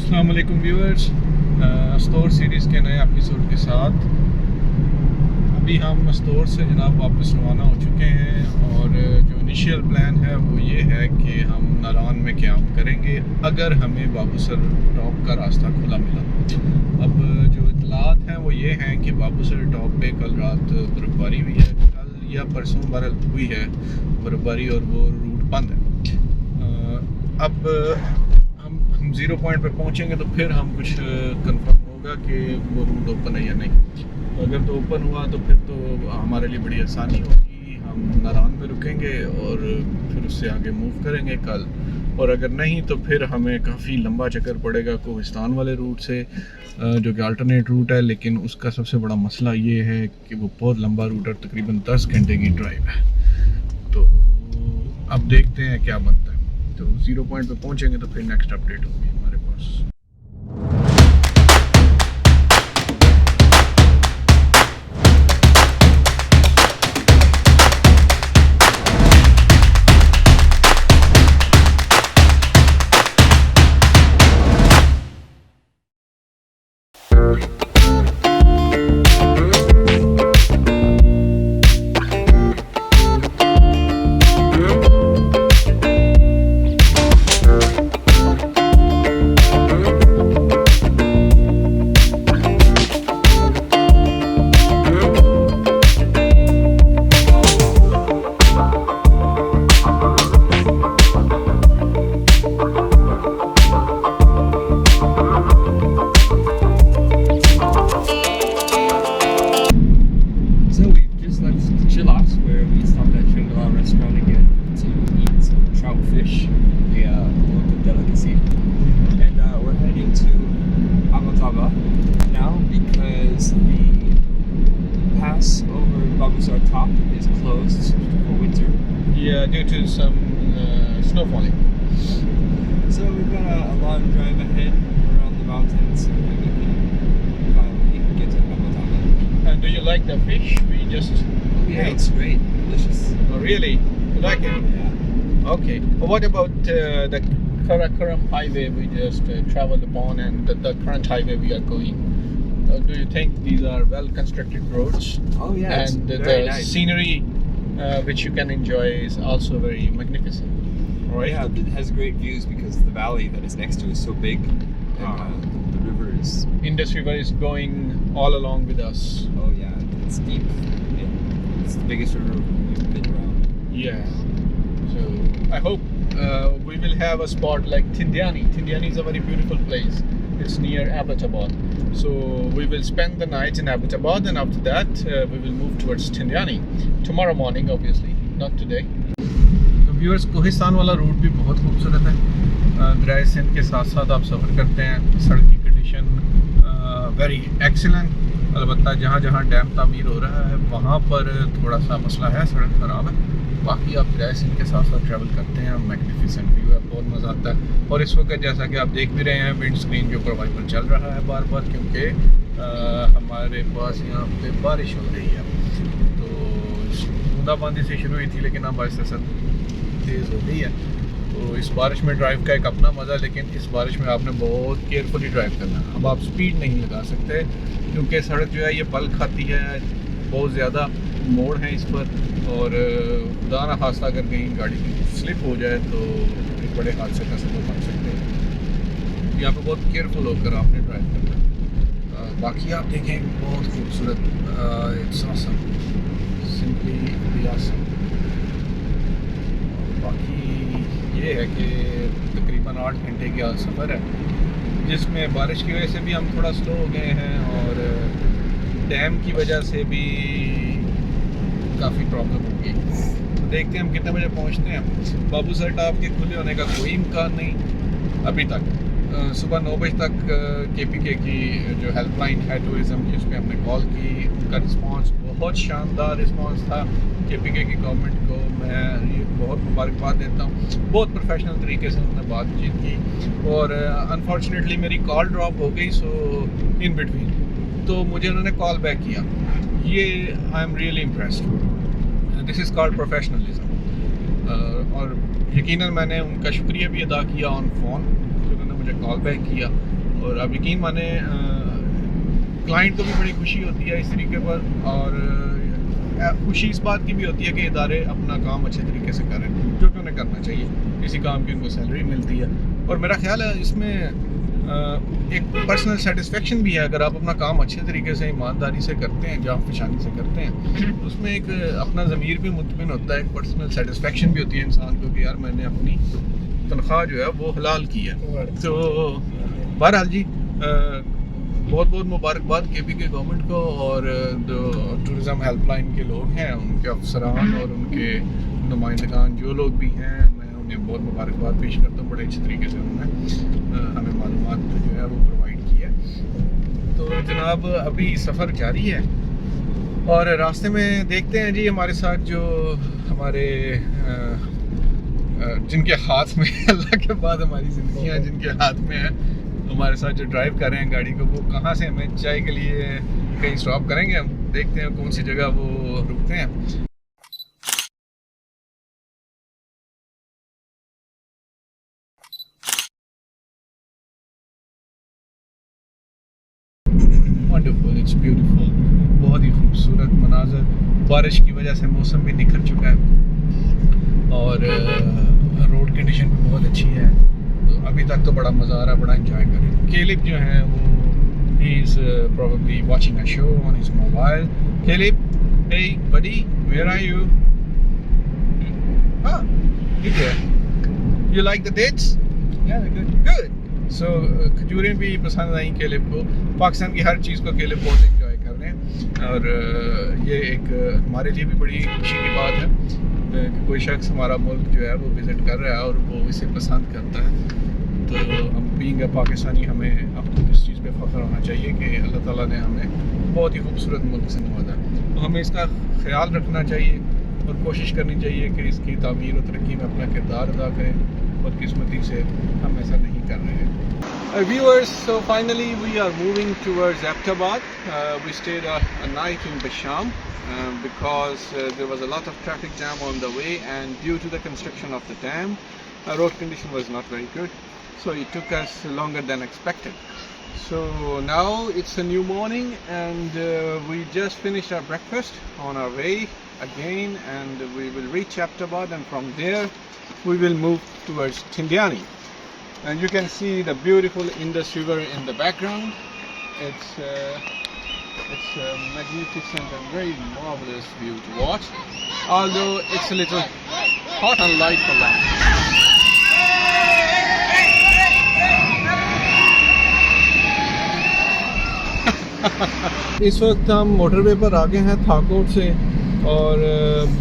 अस्सलाम वालेकुम viewers, store series के नए एपिसोड के साथ अभी हम अस्टोर से जनाब वापस रवाना हो चुके हैं। और जो इनिशियल प्लान है वो ये है कि हम नारान में क़याम करेंगे अगर हमें बाबूसर टॉप का रास्ता खुला मिला। अब जो इतलात हैं वो ये हैं कि बाबूसर टॉप पे कल रात बर्फ़बारी हुई है, कल या परसों बहरहाल हुई है बर्फ़बारी, और वो रूट बंद है। अब हम 0 पॉइंट पे पहुंचेंगे तो फिर हम कुछ कंफर्म होगा कि वो रूट ओपन है या नहीं। तो अगर तो ओपन हुआ तो फिर तो हमारे लिए बड़ी आसानी होगी, हम नारान में रुकेंगे और फिर उससे आगे मूव करेंगे कल। और अगर नहीं तो फिर हमें काफ़ी लंबा चक्कर पड़ेगा कोहिस्तान वाले रूट से, जो कि अल्टरनेट रूट है, लेकिन उसका सबसे बड़ा मसला ये है कि वो बहुत लंबा रूट है, तकरीबन 10 घंटे की ड्राइव है। तो अब देखते हैं क्या बनता है। तो 0 पॉइंट पे पहुंचेंगे तो फिर नेक्स्ट अपडेट होगी हमारे पास। Top is closed for winter. Yeah, due to some snow falling. So we've got a long drive ahead around the mountains, and we can finally get to Abbottabad. And do you like the fish? We just Yeah, it's great, delicious. Oh, really? You like it? Yeah. Okay. Well, what about the Karakoram highway we just traveled upon, and the current highway we are going? Do you think these are well constructed roads? Oh yeah, And it's the very nice. scenery which you can enjoy is also very magnificent, right? Yeah, it has great views because the valley that it's next to is so big, and the river is. Indus River is going all along with us. Oh yeah, it's deep. It's the biggest river we've been around. Yeah. So I hope we will have a spot like Thindiani. Thindiani is a very beautiful place. It's near Abbottabad. So we will spend the night in Abbottabad, and after that we will move towards Thandiani tomorrow morning, obviously, not today. तो viewers, Kohistan वाला root भी बहुत खूबसूरत है। दरिया सिंध के साथ साथ आप सफ़र करते हैं। सड़क की कंडीशन वेरी एक्सीलेंट। अलबत्ता जहाँ जहाँ डैम तामीर हो रहा है वहाँ पर थोड़ा सा मसला है, सड़क ख़राब है। बाकी आप दरिया सिंध के साथ साथ ट्रैवल करते हैं, मैग्निफिसेंट व्यू है, बहुत मज़ा आता है। और इस वक्त जैसा कि आप देख भी रहे हैं, विंड स्क्रीन के ऊपर वाइपर चल रहा है बार बार, क्योंकि हमारे पास यहाँ पे बारिश हो रही है। तो बूंदाबांदी से शुरू हुई थी, लेकिन अब आहिस्ता तेज़ हो गई है। तो इस बारिश में ड्राइव का एक अपना मज़ा, लेकिन इस बारिश में आपने बहुत केयरफुली ड्राइव करना है। अब आप स्पीड नहीं लगा सकते क्योंकि सड़क जो है ये पल खाती है, बहुत ज़्यादा मोड़ है इस पर, और खुदा ना खास्ता अगर कहीं गाड़ी स्लिप हो जाए तो एक बड़े हादसे का सबब बन सकते हैं। यहाँ पर बहुत केयरफुल होकर आपने ड्राइव करना है। बाकी आप देखें, बहुत खूबसूरत, इट्स ऑसम, सिंपली ऑसम। बाकी ये है कि तकरीबन 8 घंटे का सफ़र है, जिसमें बारिश की वजह से भी हम थोड़ा स्लो हो गए हैं, और डैम की वजह से भी काफ़ी प्रॉब्लम होगी। तो देखते हैं हम कितने बजे पहुंचते हैं। बाबूसर टॉप के खुले होने का कोई इम्कान नहीं अभी तक। सुबह 9 बजे तक KPK की जो हेल्पलाइन है टूरिज़म की, उस पर हमने कॉल की। उनका रिस्पांस बहुत शानदार रिस्पांस था। KPK की गवर्नमेंट को मैं ये बहुत मुबारकबाद देता हूँ। बहुत प्रोफेशनल तरीके से उन्होंने बातचीत की, और अनफॉर्चुनेटली मेरी कॉल ड्रॉप हो गई, सो इन बिटवीन तो मुझे उन्होंने कॉल बैक किया। ये I am really impressed. This is called professionalism. और यकीनन मैंने उनका शुक्रिया भी अदा किया ऑन फ़ोन कि उन्होंने मुझे कॉल बैक किया। और अब यकीन माने क्लाइंट को भी बड़ी खुशी होती है इस तरीके पर, और खुशी इस बात की भी होती है कि इदारे अपना काम अच्छे तरीके से करें, जो कि उन्हें करना चाहिए। इसी काम की उनको सैलरी मिलती है, और मेरा ख्याल है इसमें एक पर्सनल सेटिस्फेक्शन भी है। अगर आप अपना काम अच्छे तरीके से ईमानदारी से करते हैं, जान पहचानी से करते हैं, तो उसमें एक अपना ज़मीर भी मुतमिन होता है, एक पर्सनल सेटिस्फेक्शन भी होती है इंसान को कि यार मैंने अपनी तनख्वाह जो है वो हलाल की है। तो बहरहाल जी बहुत बहुत मुबारकबाद KPK गवर्नमेंट को, और जो टूरिज़म हेल्पलाइन के लोग हैं, उनके अफसरान और उनके नुमाइंदगान जो लोग भी हैं, मैं उन्हें बहुत मुबारकबाद पेश करता हूँ। बड़े अच्छे तरीके से उन्होंने हमें मालूमात जो है वो प्रोवाइड की है। तो जनाब अभी सफ़र जारी है, और रास्ते में देखते हैं जी हमारे साथ जो हमारे जिनके हाथ में अल्लाह के बाद हमारी ज़िंदगियाँ जिनके हाथ में है, हमारे साथ जो ड्राइव कर रहे हैं गाड़ी को, वो कहाँ से हमें चाय के लिए कहीं स्टॉप करेंगे। हम देखते हैं कौन सी जगह वो रुकते हैं। वंडरफुल, इट्स ब्यूटीफुल, बहुत ही खूबसूरत मनाज़र। बारिश की वजह से मौसम भी निखर चुका है, और रोड कंडीशन भी बहुत अच्छी है। तो अभी तक तो बड़ा मज़ा आ रहा है, बड़ा इंजॉय कर रहे हैं। केलिब जो है वो he is probably watching a show on his mobile. Caleb, hey buddy, where are you? हाँ, ठीक है। You like the dates? Yeah, they're good. Good. So खजूरें भी पसंद आई केलिब को। पाकिस्तान की हर चीज़ को केलिब बहुत इंजॉय कर रहे हैं, और ये एक हमारे लिए भी बड़ी खुशी की बात है कि कोई शख्स हमारा मुल्क जो है वो विज़िट कर रहा है और वो इसे पसंद करता है। तो हम बीइंग अ पाकिस्तानी हमें अपनी इस चीज़ पे फ़ख्र होना चाहिए कि अल्लाह ताला ने हमें बहुत ही खूबसूरत मुल्क से नवाजा। तो हमें इसका ख्याल रखना चाहिए और कोशिश करनी चाहिए कि इसकी तामीर और तरक्की में अपना किरदार अदा करें। बदकिस्मती से हम ऐसा नहीं कर रहे हैं। Viewers, so finally we are moving towards Abbottabad. We stayed a night in Basham because there was a lot of traffic jam on the way, and due to the construction of the dam, road condition was not very good, so it took us longer than expected. So now it's a new morning, and we just finished our breakfast on our way again, and we will reach Abbottabad, and from there we will move towards Thindiani. And you can see the beautiful Indus River in the background. It's a magnificent and very marvelous view to watch, although it's a little hot and light for land. इस वक्त हम motorway पर आ गए हैं थाकोट से, और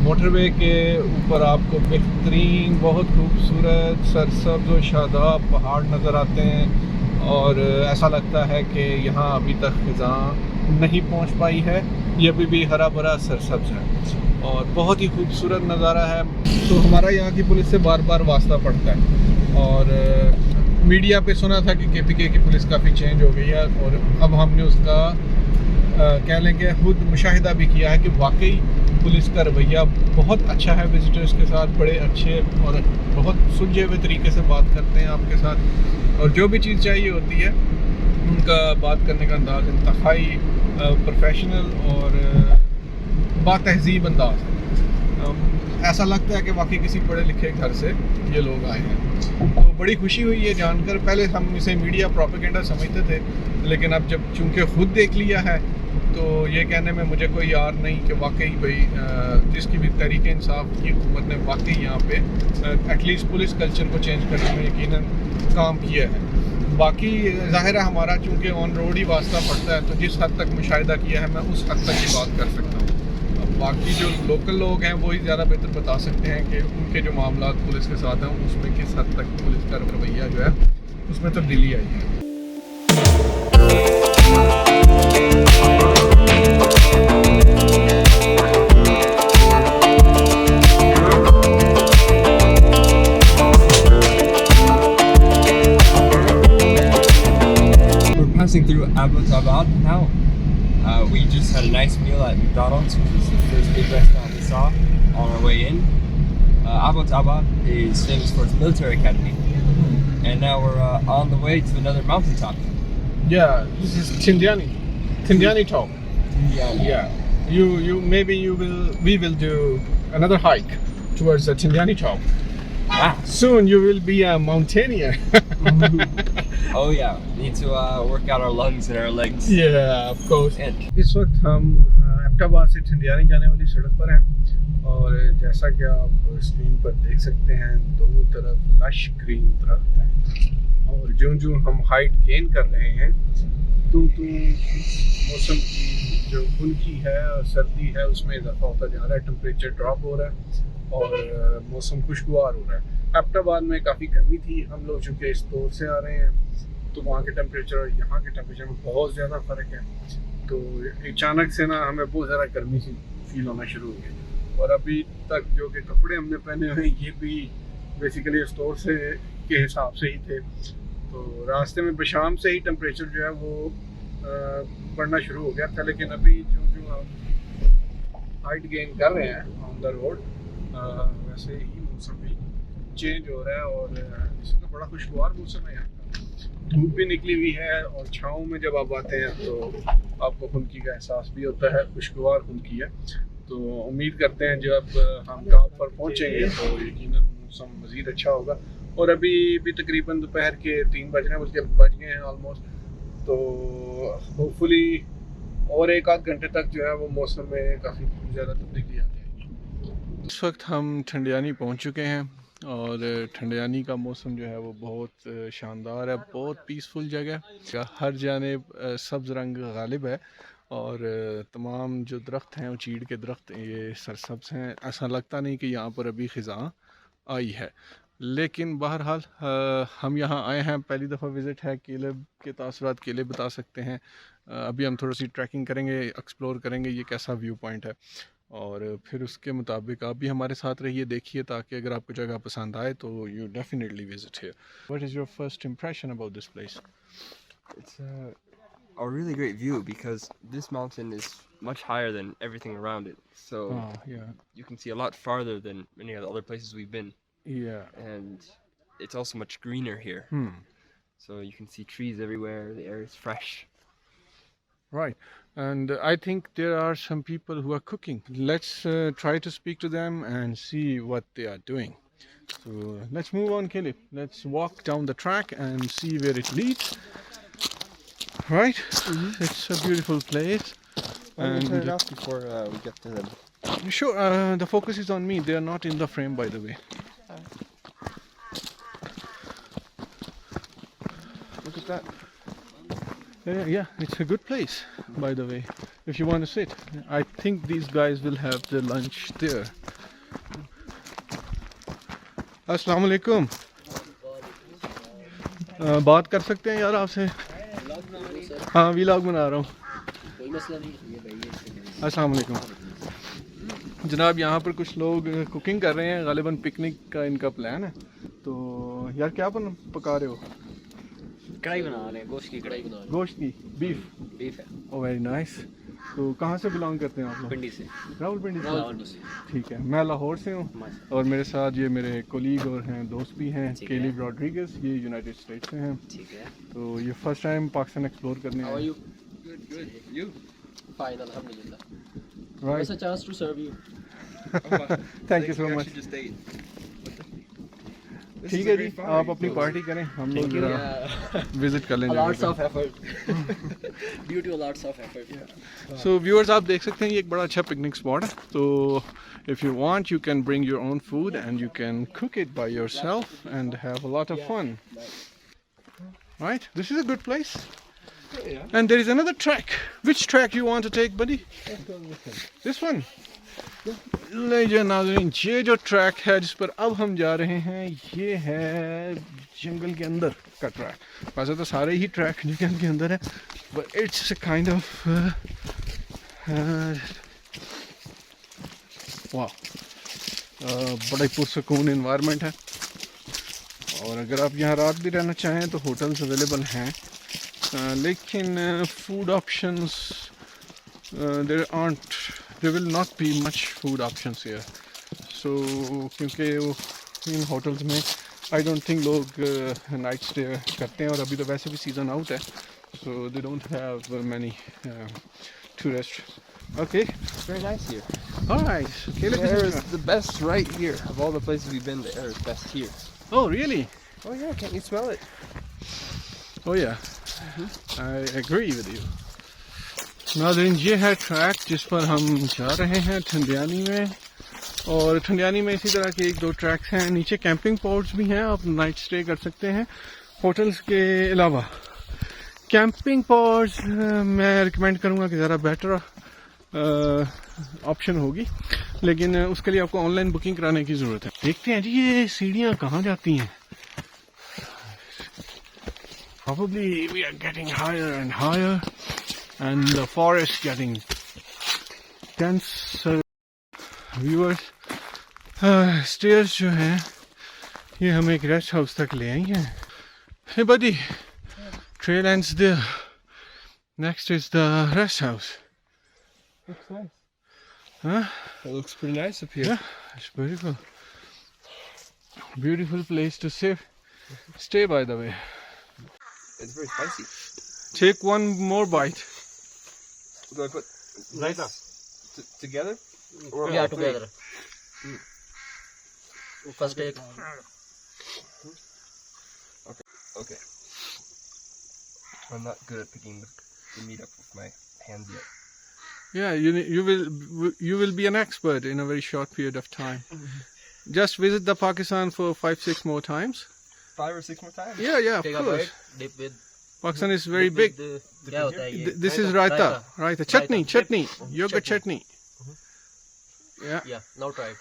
motorway के ऊपर आपको बेहतरीन बहुत खूबसूरत सरसब्ज़ और शादाब पहाड़ नज़र आते हैं, और ऐसा लगता है कि यहाँ अभी तक ख़िज़ां नहीं पहुँच पाई है, ये अभी भी हरा भरा सरसब्ज़ है और बहुत ही खूबसूरत नज़ारा है। तो हमारा यहाँ की पुलिस से बार बार वास्ता पड़ता है, और मीडिया पे सुना था कि KPK की पुलिस काफ़ी चेंज हो गई है, और अब हमने उसका कह लें कि खुद मुशाहिदा भी किया है कि वाकई पुलिस का रवैया बहुत अच्छा है। विजिटर्स के साथ बड़े अच्छे और बहुत सुलझे हुए तरीके से बात करते हैं आपके साथ, और जो भी चीज़ चाहिए होती है उनका बात करने का अंदाज़ इंतहाई प्रोफेशनल और बातहज़ीब अंदाज़ है। ऐसा लगता है कि वाकई किसी पढ़े लिखे घर से ये लोग आए हैं। तो बड़ी खुशी हुई है जानकर। पहले हम इसे मीडिया प्रोपेगेंडा समझते थे, लेकिन अब जब चूँकि खुद देख लिया है तो ये कहने में मुझे कोई यार नहीं कि वाकई भाई जिसकी भी तहरीक इंसाफ की हुकूमत ने वाकई यहाँ पे एटलीस्ट पुलिस कल्चर को चेंज करने में यकीनन काम किया है। बाकी ज़ाहिर है हमारा चूँकि ऑन रोड ही वास्ता पड़ता है, तो जिस हद तक मुशाहिदा किया है मैं उस हद तक ही बात कर सकता हूँ। अब बाकी जो लोकल लोग हैं वो ही ज़्यादा बेहतर बता सकते हैं कि उनके जो मामला पुलिस के साथ हैं उसमें किस हद तक पुलिस का रवैया जो है उसमें तब्दीली आई है। Passing through Abbottabad now. We just had a nice meal at McDonald's, which was the first big restaurant we saw on our way in. Abbottabad is famous for its military academy, and now we're on the way to another mountaintop. Yeah, this is Thindiani top. Yeah, we will do another hike towards the Thindiani top. Wow. Soon you will be a mountaineer. Oh yeah, need to work out our lungs and our legs. Yeah, of course. And इस वक्त हम एबटाबाद से थिंडियानी जाने वाली सड़क पर हैं और जैसा कि आप स्क्रीन पर देख सकते हैं दोनों तरफ लश ग्रीन दरख्त हैं और जो हम हाइट गेन कर रहे हैं तो मौसम की जो खुनकी है और सर्दी है उसमें इजाफा होता जा रहा है, टेम्परेचर ड्रॉप हो रहा है और मौसम खुशगवार हो रहा है। एबटाबाद में काफ़ी गर्मी थी, हम लोग चूँकि इस दौर से आ रहे हैं तो वहाँ के टेम्परेचर और यहाँ के टेम्परेचर में बहुत ज़्यादा फ़र्क है, तो अचानक से ना हमें बहुत ज़्यादा गर्मी सी फील होना शुरू हो गई। और अभी तक जो कि कपड़े हमने पहने हुए ये भी बेसिकली स्टोर से के हिसाब से ही थे, तो रास्ते में शाम से ही टेम्परेचर जो है वो बढ़ना शुरू हो गया था। लेकिन अभी जो हम हाइट गेन कर रहे हैं ऑन द रोड वैसे ही मौसम भी चेंज हो रहा है और इसमें तो बड़ा खुशगवार मौसम है यहाँ का, धूप भी निकली हुई है और छाँव में जब आप आते हैं तो आपको खुनकी का एहसास भी होता है, खुशगवार खुनकी है। तो उम्मीद करते हैं जब हम टॉप पर पहुँचेंगे तो यकीनन मौसम मज़ीद अच्छा होगा। और अभी भी तकरीबन दोपहर के 3 बज रहे हैं, बल्कि बज गए हैं ऑलमोस्ट, तो होपफुली और एक आध घंटे तक जो है वो मौसम में काफ़ी ज़्यादा तब्दीली आ जाएगी। इस वक्त हम ठंडियानी पहुंच चुके हैं और ठंडियानी का मौसम जो है वो बहुत शानदार है, बहुत पीसफुल जगह, हर जानिब सब्ज़ रंग गालिब है और तमाम जो दरख्त हैं वो चीड़ के दरख्त ये सरसब्ज़ हैं, ऐसा लगता नहीं कि यहाँ पर अभी ख़िज़ां आई है। लेकिन बहरहाल हम यहाँ आए हैं, पहली दफ़ा विज़िट है, किले के तासुरात किले बता सकते हैं। अभी हम थोड़ी सी ट्रैकिंग करेंगे, एक्सप्लोर करेंगे ये कैसा व्यू पॉइंट है और फिर उसके मुताबिक आप भी हमारे साथ रहिए, देखिए, ताकि अगर आपको जगह पसंद आए तो you definitely visit here. What is your first impression about this place? it's a really great view because this mountain is much higher than everything around it. So yeah. you can see a lot farther than many of the other places we've been. Yeah. And it's also much greener here. So you can see trees everywhere, the air is fresh. Right. And I think there are some people who are cooking. Let's try to speak to them and see what they are doing. So let's move on, Caleb. Let's walk down the track and see where it leads. Right? It's a beautiful place. And turn it off before we get to them. Sure, the focus is on me. They are not in the frame, by the way. Look at that. Yeah, it's a good place, by the way, if you want to sit. I think these guys will have their lunch there. अस्सलाम वालेकुम। बात कर सकते हैं यार आपसे? हाँ, vlog बना रहा हूँ। अस्सलाम वालेकुम जनाब, यहाँ पर कुछ लोग कुकिंग कर रहे हैं, गालिबन पिकनिक का इनका प्लान है। तो यार क्या पका रहे हो? कढ़ाई बना रहे हैं, गोश्त की कढ़ाई बना रहे हैं। गोश्त की? बीफ है। Oh very nice. तो कहाँ से बिलोंग करते हैं आप लोग? पिंडी से। रावलपिंडी से। ठीक है, मैं लाहौर से हूँ और मेरे साथ ये मेरे कोलीग और हैं, दोस्त भी हैं, केलिब रॉड्रिगस, ये यूनाइटेड स्टेट्स से हैं। ठीक है। तो ये फर्स्ट टाइम पाकिस्तान एक्सप्लोर करने आए। How are you? Good. You? Fine, alhamdulillah. Right. It's a chance to serve you. Thank you so much. ठीक है जी, आप अपनी पार्टी करें, हम लोग विजिट कर लेंगे। Lots of effort. Due to lots of effort. So viewers, आप देख सकते हैं ये एक बड़ा अच्छा पिकनिक स्पॉट है। तो if you want, you can bring your own food and you can cook it by yourself and have a lot of fun. Right? This is a good place. And there is another track. Which track you want to take, buddy? This one. ले नाज़रीन, ये जो track है जिस पर अब हम जा रहे हैं ये है जंगल के अंदर का ट्रैक। वैसे तो सारे ही ट्रैक जंगल के अंदर है, बट इट्स काइंड ऑफ वाह, बड़ा ही पुरसकून एनवायरनमेंट है। और अगर आप यहाँ रात भी रहना चाहें तो होटल्स अवेलेबल हैं, लेकिन food options there will not be much food options here. So क्योंकि इन होटल्स में I don't think लोग नाइट स्टे करते हैं और अभी तो वैसे भी सीज़न आउट है, so they don't have many tourists. Okay, It's very nice here. all right. Okay, The air is the best right here. Of all the places we've been, the air is best here. Oh, really? Oh yeah, can't you smell it? Oh yeah, I agree with you. नाज़रीन ये है track जिस पर हम जा रहे हैं ठंडियानी में, और ठंडियानी में इसी तरह के 1-2 ट्रैक्स हैं. नीचे कैंपिंग पॉट्स भी हैं, आप नाइट स्टे कर सकते हैं होटल्स के अलावा. कैंपिंग पॉट्स मैं रिकमेंड करूँगा कि ज़रा बेटर ऑप्शन होगी, लेकिन उसके लिए आपको ऑनलाइन बुकिंग कराने की ज़रूरत है. देखते हैं जी ये सीढ़ियाँ कहाँ जाती हैं. Probably we are getting higher and higher, and the forest getting denser. Viewers, stairs जो हैं ये हमें एक रेस्ट हाउस तक ले आई हैं. Hey buddy, trail ends there. Next is the rest house. Looks nice. Huh? It looks pretty nice up here. Yeah, it's beautiful. Beautiful place to stay by the way. It's very spicy. Take one more bite. Do I put Right now. Together? Or Yeah, all three? together. First take. Okay. I'm not good at picking the meat up with my hands yet. Yeah, you will be an expert in a very short period of time. Just visit the Pakistan for 5-6 more times. 5 or 6 more times? Yeah, of Take a course. bite. Dip with. Pakistan is very dip big. with the- क्या होता है ये? This is raita. Chutney, Raita. chutney. Yogurt chutney. Yeah. Yeah, now try it.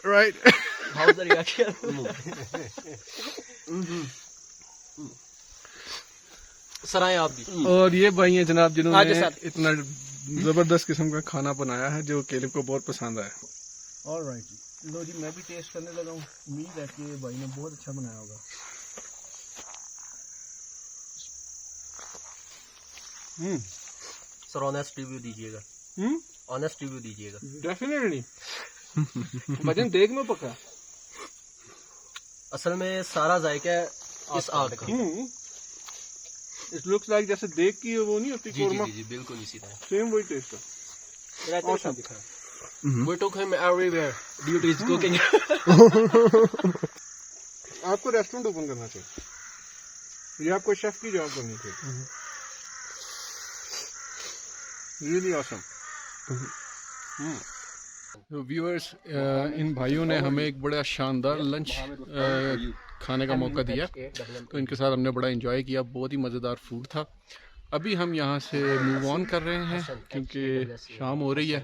Right. How's the reaction? सराय आप भी. और ये भाई हैं जनाब आगे जिन्होंने सर. इतना जबरदस्त किस्म का खाना बनाया है जो केलिब को बहुत पसंद आया. ऑलराइट, लो जी मैं भी टेस्ट करने लगा हूँ. उम्मीद है कि भाई ने बहुत अच्छा बनाया होगा. सर ऑनेस्ट रिव्यू दीजिएगा. ऑनेस्ट रिव्यू दीजिएगा. डेफिनेटली. भजन देख में पका. असल में सारा जायका इस आग का. इट लुक्स लाइक जैसे देख की वो नहीं होती जी कोरमा, जी जी बिल्कुल इसी तरह. सेम वही टेस्ट है. Awesome. We took him everywhere due to his cooking. आपको रेस्टोरेंट ओपन करना चाहिए. ये आपको शेफ की जॉब करनी चाहिए. Really awesome. तो व्यूअर्स, इन भाइयों ने हमें एक बड़ा शानदार लंच खाने का मौका दिया, तो इनके साथ हमने बड़ा एंजॉय किया. बहुत ही मज़ेदार फूड था. अभी हम यहाँ से मूव ऑन कर रहे हैं क्योंकि शाम हो रही है.